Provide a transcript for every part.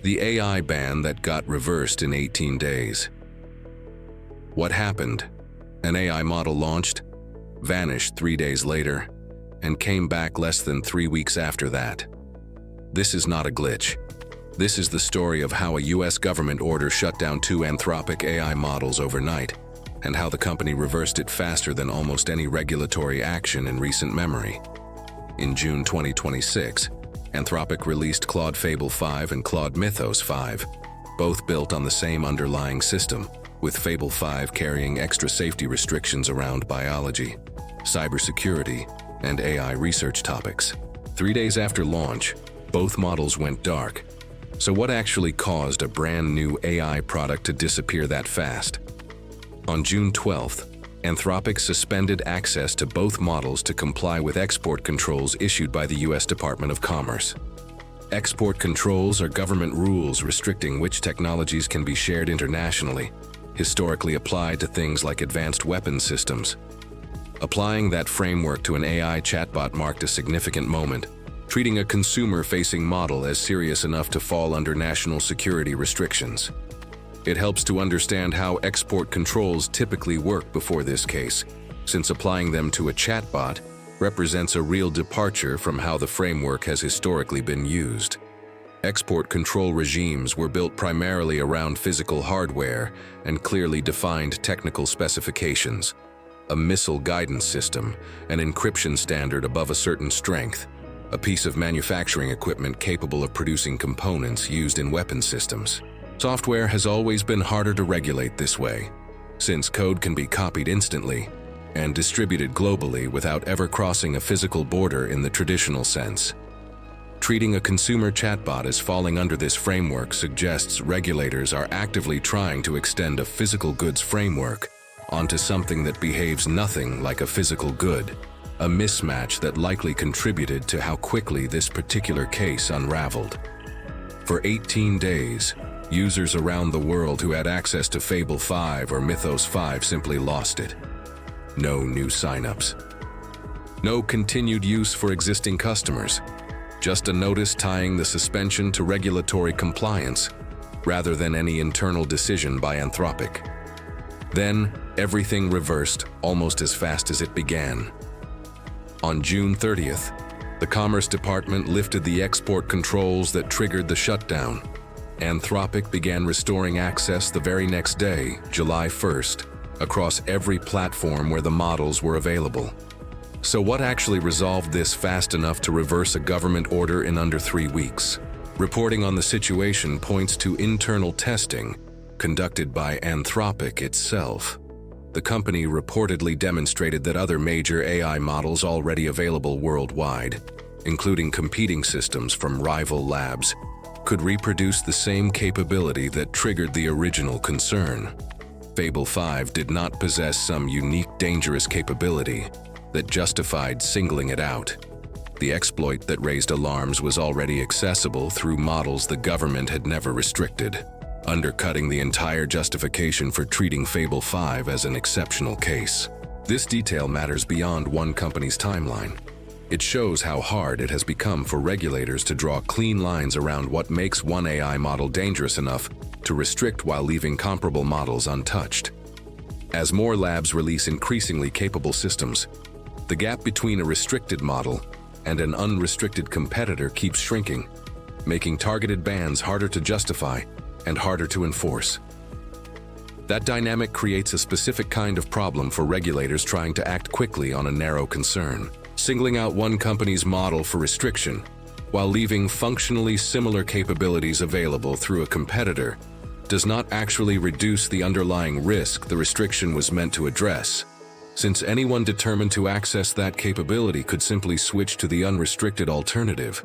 The AI ban that got reversed in 18 days. What happened? An AI model launched, vanished 3 days later, and came back less than 3 weeks after that. This is not a glitch. This is the story of how a US government order shut down 2 Anthropic AI models overnight, and how the company reversed it faster than almost any regulatory action in recent memory. In June 2026, Anthropic released Claude Fable 5 and Claude Mythos 5, both built on the same underlying system, with Fable 5 carrying extra safety restrictions around biology, cybersecurity, and AI research topics. 3 days after launch, both models went dark. So what actually caused a brand new AI product to disappear that fast? On June 12th, Anthropic suspended access to both models to comply with export controls issued by the US Department of Commerce. Export controls are government rules restricting which technologies can be shared internationally, historically applied to things like advanced weapons systems. Applying that framework to an AI chatbot marked a significant moment, treating a consumer-facing model as serious enough to fall under national security restrictions. It helps to understand how export controls typically work before this case, since applying them to a chatbot represents a real departure from how the framework has historically been used. Export control regimes were built primarily around physical hardware and clearly defined technical specifications, a missile guidance system, an encryption standard above a certain strength, a piece of manufacturing equipment capable of producing components used in weapon systems. Software has always been harder to regulate this way, since code can be copied instantly and distributed globally without ever crossing a physical border in the traditional sense. Treating a consumer chatbot as falling under this framework suggests regulators are actively trying to extend a physical goods framework onto something that behaves nothing like a physical good, a mismatch that likely contributed to how quickly this particular case unraveled. For 18 days, users around the world who had access to Fable 5 or Mythos 5 simply lost it. No new signups. No continued use for existing customers. Just a notice tying the suspension to regulatory compliance, rather than any internal decision by Anthropic. Then, everything reversed almost as fast as it began. On June 30th, the Commerce Department lifted the export controls that triggered the shutdown. Anthropic began restoring access the very next day, July 1st, across every platform where the models were available. So what actually resolved this fast enough to reverse a government order in under 3 weeks? Reporting on the situation points to internal testing conducted by Anthropic itself. The company reportedly demonstrated that other major AI models already available worldwide, including competing systems from rival labs, could reproduce the same capability that triggered the original concern. Fable 5 did not possess some unique dangerous capability that justified singling it out. The exploit that raised alarms was already accessible through models the government had never restricted, undercutting the entire justification for treating Fable 5 as an exceptional case. This detail matters beyond one company's timeline. It shows how hard it has become for regulators to draw clean lines around what makes one AI model dangerous enough to restrict while leaving comparable models untouched. As more labs release increasingly capable systems, the gap between a restricted model and an unrestricted competitor keeps shrinking, making targeted bans harder to justify and harder to enforce. That dynamic creates a specific kind of problem for regulators trying to act quickly on a narrow concern. Singling out one company's model for restriction, while leaving functionally similar capabilities available through a competitor, does not actually reduce the underlying risk the restriction was meant to address, since anyone determined to access that capability could simply switch to the unrestricted alternative.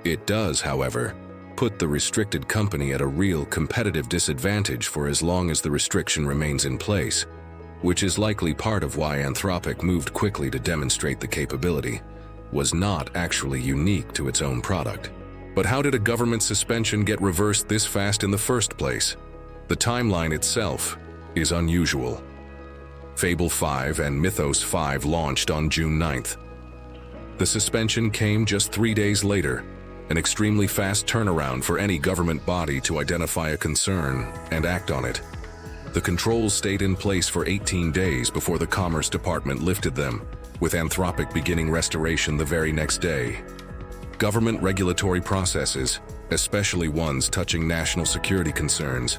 It does, however, put the restricted company at a real competitive disadvantage for as long as the restriction remains in place, which is likely part of why Anthropic moved quickly to demonstrate the capability was not actually unique to its own product. But how did a government suspension get reversed this fast in the first place? The timeline itself is unusual. Fable 5 and Mythos 5 launched on June 9th. The suspension came just 3 days later, an extremely fast turnaround for any government body to identify a concern and act on it. The controls stayed in place for 18 days before the Commerce Department lifted them, with Anthropic beginning restoration the very next day. Government regulatory processes, especially ones touching national security concerns,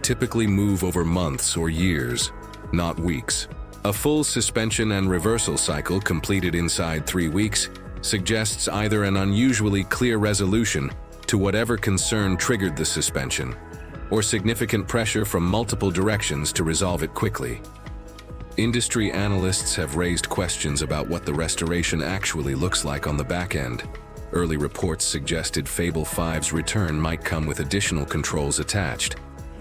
typically move over months or years, not weeks. A full suspension and reversal cycle completed inside 3 weeks suggests either an unusually clear resolution to whatever concern triggered the suspension, or significant pressure from multiple directions to resolve it quickly. Industry analysts have raised questions about what the restoration actually looks like on the back end. Early reports suggested Fable 5's return might come with additional controls attached,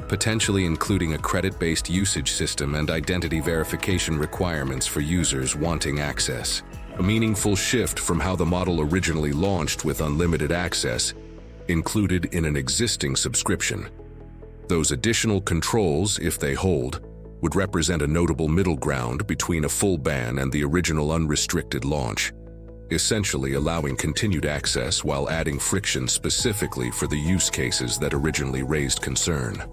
potentially including a credit-based usage system and identity verification requirements for users wanting access. A meaningful shift from how the model originally launched with unlimited access, included in an existing subscription. Those additional controls, if they hold, would represent a notable middle ground between a full ban and the original unrestricted launch, essentially allowing continued access while adding friction specifically for the use cases that originally raised concern.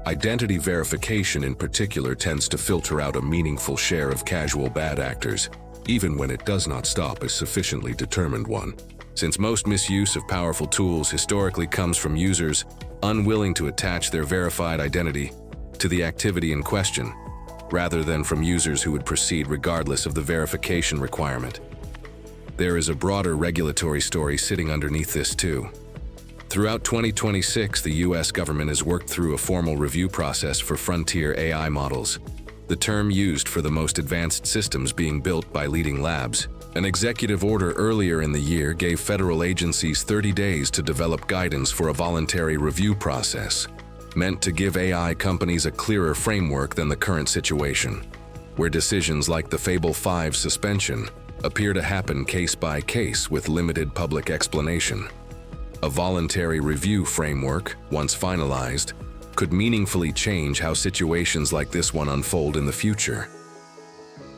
Identity verification in particular tends to filter out a meaningful share of casual bad actors, even when it does not stop a sufficiently determined one. Since most misuse of powerful tools historically comes from users unwilling to attach their verified identity to the activity in question, rather than from users who would proceed regardless of the verification requirement. There is a broader regulatory story sitting underneath this too. Throughout 2026, the US government has worked through a formal review process for frontier AI models, the term used for the most advanced systems being built by leading labs. An executive order earlier in the year gave federal agencies 30 days to develop guidance for a voluntary review process, meant to give AI companies a clearer framework than the current situation, where decisions like the Fable 5 suspension appear to happen case by case with limited public explanation. A voluntary review framework, once finalized, could meaningfully change how situations like this one unfold in the future.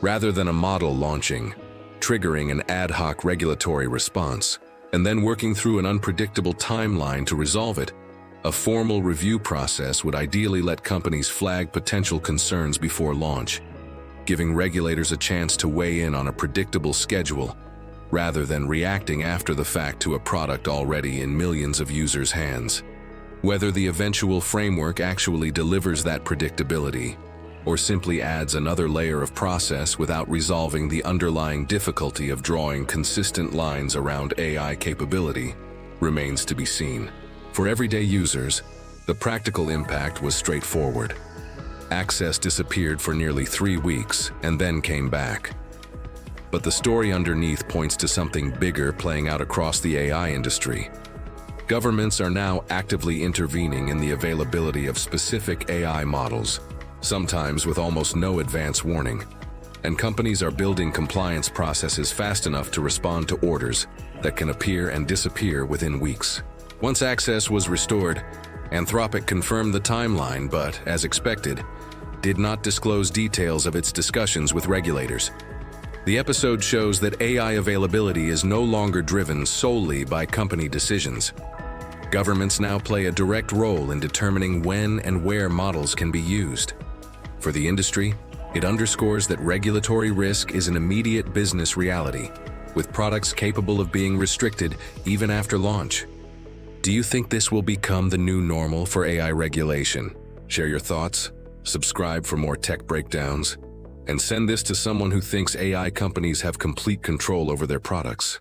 Rather than a model launching, triggering an ad hoc regulatory response, and then working through an unpredictable timeline to resolve it, a formal review process would ideally let companies flag potential concerns before launch, giving regulators a chance to weigh in on a predictable schedule, rather than reacting after the fact to a product already in millions of users' hands. Whether the eventual framework actually delivers that predictability, or simply adds another layer of process without resolving the underlying difficulty of drawing consistent lines around AI capability, remains to be seen. For everyday users, the practical impact was straightforward. Access disappeared for nearly 3 weeks and then came back. But the story underneath points to something bigger playing out across the AI industry. Governments are now actively intervening in the availability of specific AI models, sometimes with almost no advance warning, and companies are building compliance processes fast enough to respond to orders that can appear and disappear within weeks. Once access was restored, Anthropic confirmed the timeline, but, as expected, did not disclose details of its discussions with regulators. The episode shows that AI availability is no longer driven solely by company decisions. Governments now play a direct role in determining when and where models can be used. For the industry, it underscores that regulatory risk is an immediate business reality, with products capable of being restricted even after launch. Do you think this will become the new normal for AI regulation? Share your thoughts, subscribe for more tech breakdowns, and send this to someone who thinks AI companies have complete control over their products.